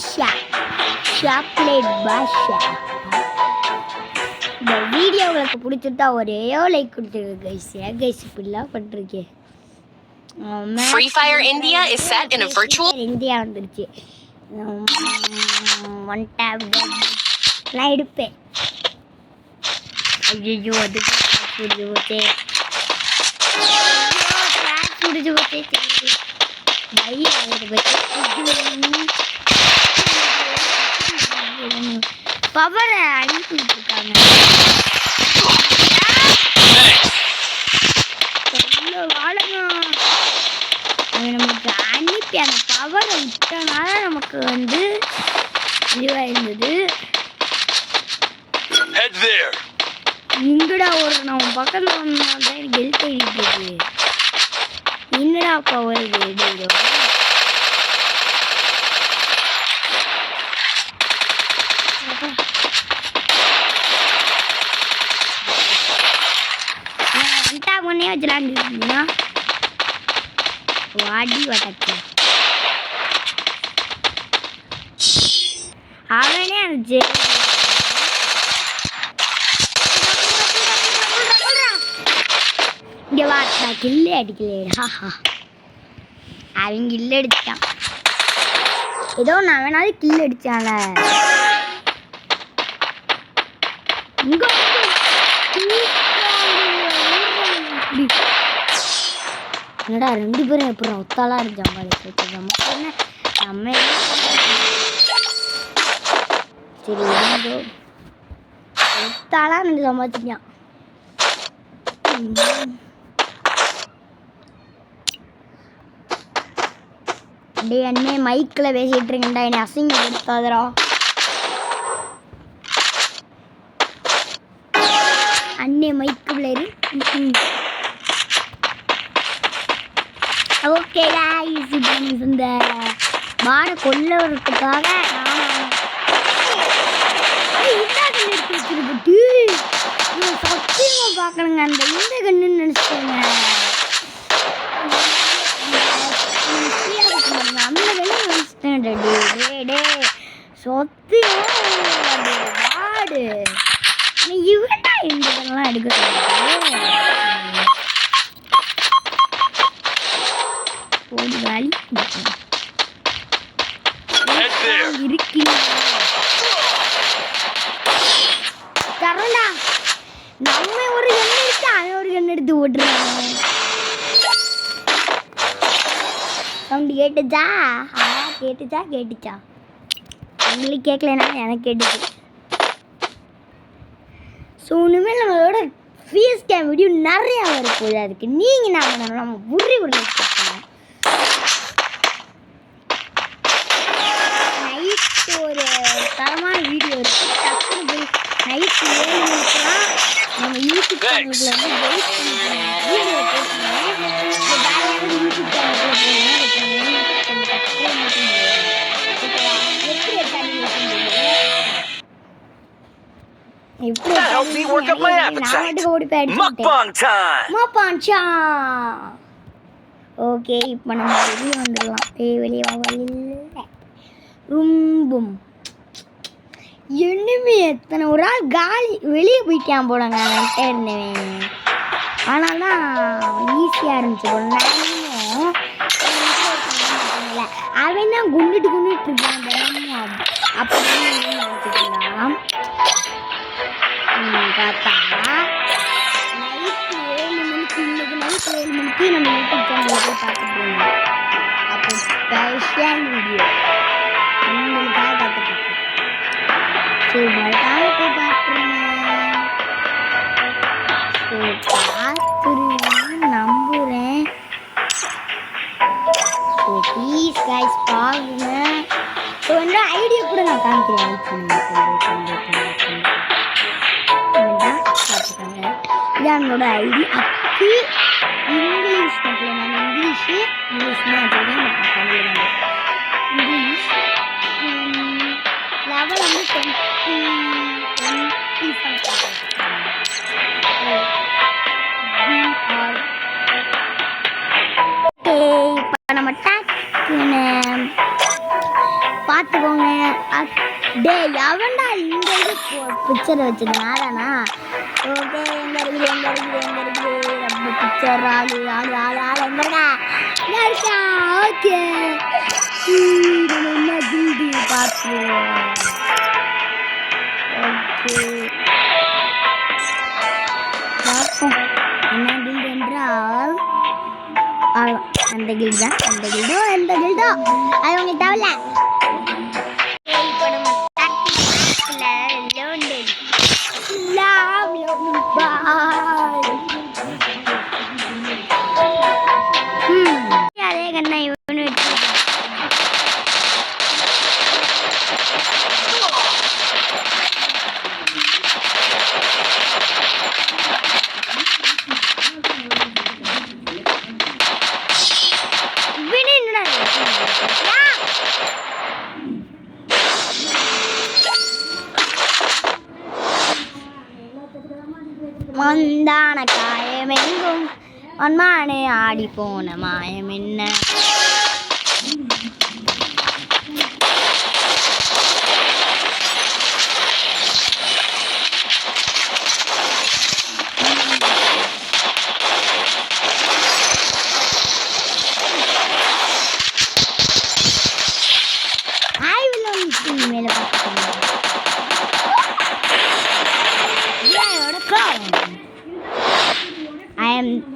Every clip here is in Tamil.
பாஷா சாக்லேட் பாஷா. இந்த வீடியோ உங்களுக்கு பிடிச்சிருந்தா ஒரே லைக் கொடுத்துருங்க கைஸ். ஏன் கைஸ் இப்படிலாம் பண்ணுறீங்க? Free Fire India is set in a virtual India வந்துருச்சு. ஒன் டேப் நான் எடுப்பேன். ஐயோ அது முடிஞ்சு போச்சே, முடிஞ்சு போச்சே, பைய பவரை அனுப்பிட்டு இருக்காங்க. நமக்கு அனுப்பி அந்த பவரை விட்டனால நமக்கு வந்து இதுவாக இருந்தது. இங்கடா ஒரு நம்ம பக்கத்தில் வந்தால் தான் எனக்கு ஹெல்த் ஆகிட்டு இருக்கு. என்னடா பவர் இது? வந்துட்டா முன்னே வச்சுலாண்டிருக்கீங்களா? வாடி வட்டக்கு அவனே அந்த இங்கே வாட்டா கில்லே அடிக்கலையா? அவங்க கில்ல அடிச்சான். ஏதோ நான் வேணாலும் கில்ல அடிச்சால. இங்க என்னடா ரெண்டு பேரும் எப்படி ஒத்தாலா இருந்தாங்க? நம்ம சரி ஒத்தாலா ரெண்டு சம்பாதிச்சான். அப்படியே அண்ணே மைக்கில் பேசிட்டு இருக்கேன்டா, என்னை அசிங்கப்படுத்தாதடா. அண்ணே மைக்கு பிள்ளைரு. ஓகே गाइस, இந்த மாடை கொல்ல வரதுக்காக சத்தியமா பார்க்கணுங்க. அந்த இந்த கண்ணுன்னு நினைச்சிட்டேங்க. அந்த கண்ணு நினைச்சிட்டேன். சத்தியமா மாடு இவன்டா இந்த கண்ணெல்லாம் எடுக்க ஒரு வேலி இருக்கீங்க தரண்டா. நம்ம ஒரு கண்ணு எடுத்து அவன் ஒரு கண்ணு எடுத்து ஓட்டுறாங்க. சவுண்டு கேட்டுச்சா? கேட்டுச்சா உங்களுக்கு கேட்கலனா எனக்கு கேட்டுச்சு. ஸோ இனிமேல் நம்மளோட ஃபீஸ் கேம் வீடியோ நிறையா வரப்போகுது. அதுக்கு நீங்கள் என்ன பண்ணணும்? நம்ம உருளை கேட்கணும். நைட்டு ஒரு தரமான வீடியோ இருக்குது. டக்குனு போய் நைட்டு 7 மணிக்கெலாம் நம்ம யூடியூப் சேனலுக்குள்ள வந்து வெயிட் பண்ணிக்கலாம். வீடியோ போட்டுருவோம். வேறு யாராவது யூடியூப் சேனல் போட்டுருவோம். ஓகே, இப்போ நம்ம வெளியே வந்துடலாம். வெளியே ரொம்ப இனிமே எத்தனை ஒரு ஆள் காலி வெளியே போயிட்டான் போலங்க. நைட்டே இருந்தேன். ஆனால் தான் ஈஸியாக இருந்துச்சு. நானும் அவன் தான் குண்டுட்டு இருக்கான் தினமும். அப்படின்னு நினச்சிக்கலாம். பார்த்தா நைட்டு 7 மணிக்கு, இன்னைக்கு நைட்டு 7 மணிக்கு நம்ம யூடியூப் சேனலில் போய் பார்த்துட்டு இருந்தோம். அப்போ ஸ்பெஷல் வீடியோ உங்களுக்காக பார்த்துட்டு ஸோ மறக்காம போய் பார்த்துருங்க. ஸோ பார்த்துருவேன்னு நம்புகிறேன். ஸோ ப்ளீஸ் கைஸ் பாருங்க. ஸோ என்னோட ஐடியா கூட நான் காமிக்கிறேன். இதான் என்னோட ஐடி. அக்கு இங்கிலீஷ் மட்டும் நான் இங்கிலீஷ் தமிழ் இங்கிலீஷ் லெவல் வந்து 20 இப்போ நம்ம டக்குன்னு பார்த்துக்கோங்க. டேய் எவன்டா இந்த இது பிக்சர் வச்சது நாதானா? ஓகே எங்க இருக்குது நம்ம பிக்சர் ஆளு எங்கடா இருக்கா? ஓகே நம்ம கில்டி பார்ப்போம். ஓகே பார்ப்போம் என்ன கில்டு என்றால் அந்த கில்டோ அது உங்களுக்கு தேவையில்ல. அதே கண்ணா இவனு மந்தான காயமெங்கும் அன்மானே ஆடி போன மாயம் என்ன? மேல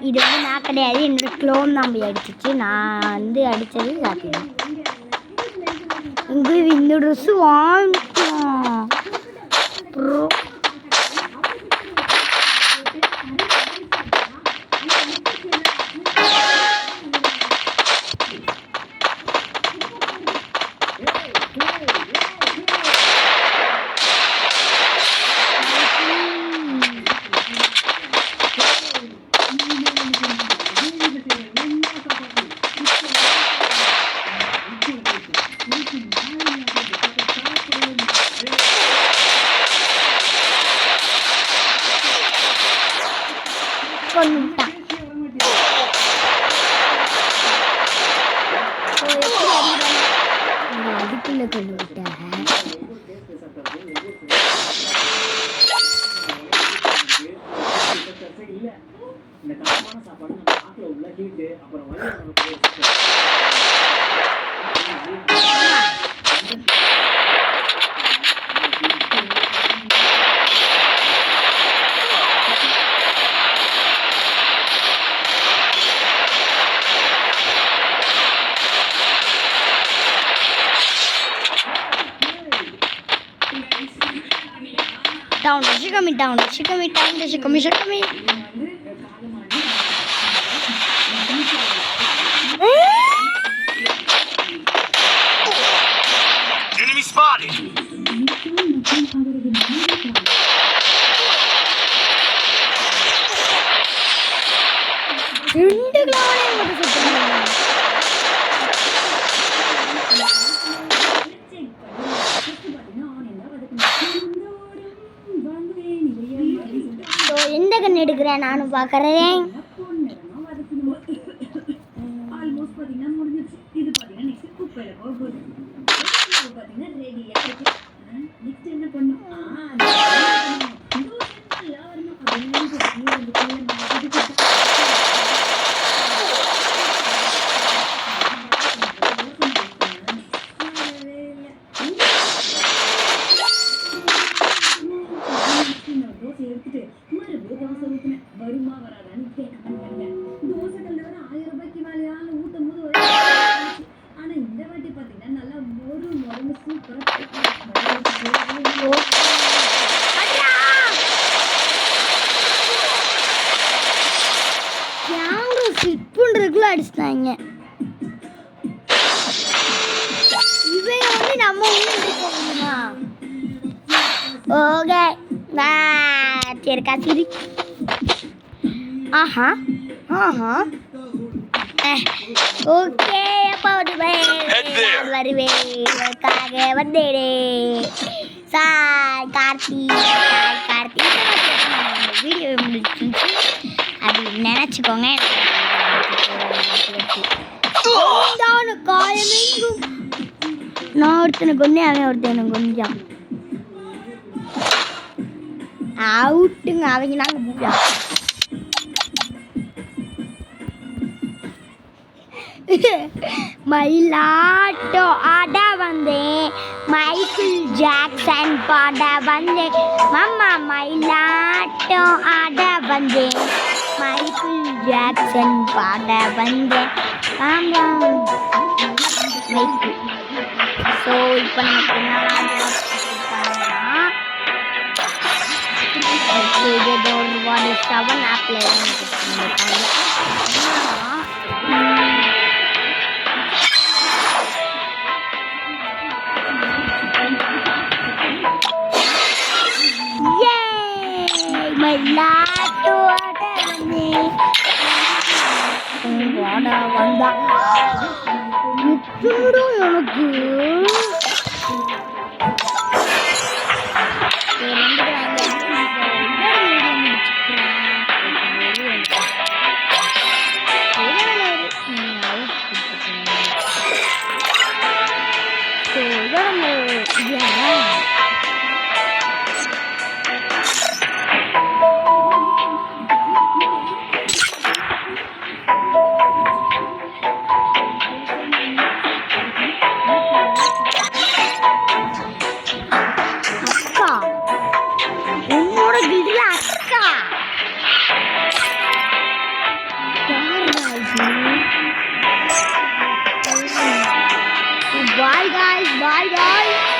இது வந்து நான் கிடையாது, என்னோட க்ளோன் நம்பி அடிச்சிச்சு. நான் வந்து அடித்தது சாப்பிடுவேன். இங்கே இந்த ட்ரெஸ்ஸு வாங்கிட்டோம். அதுக்குள்ள கொண்டு விட்டாங்க. Down, shikami. Enemy spotted. எந்த கண்ணு எடுக்கிறேன் நானும் பார்க்குறேன். சிப்புன்றதுக்குள்ள அடிச்சிட்டாங்க. இவன் வந்து நம்ம போகணுமா? ஓகே சரிக்கா சரி. ஆஹா ஓகே அப்பா வருவேன் வந்தேடே. சாய் கார்த்தி வீடியோ முடிச்சிருந்துச்சு அப்படி நினச்சிக்கோங்க. காயமெங்கும் நான் ஒருத்தனுக்கு ஒன்றே அவன் ஒருத்தனுக்கு கொஞ்சம் அவுட்டுங்க அவங்க நாங்க பூஜா மயிலாட்டம் ஆட வந்தேன் மைக்கேல் ஜாக்சன் பாட வந்தேன் மாமா மயிலாட்டம் ஆட வந்தேன் மைக்கேல் ஜாக்சன் பாட வந்தேன் ஆமா மைக்கேல் ஸோ இப்போ நமக்கு ஏதோ ஒரு 7 ஆப்பில் வந்தா எனக்கு bye guys, bye guys.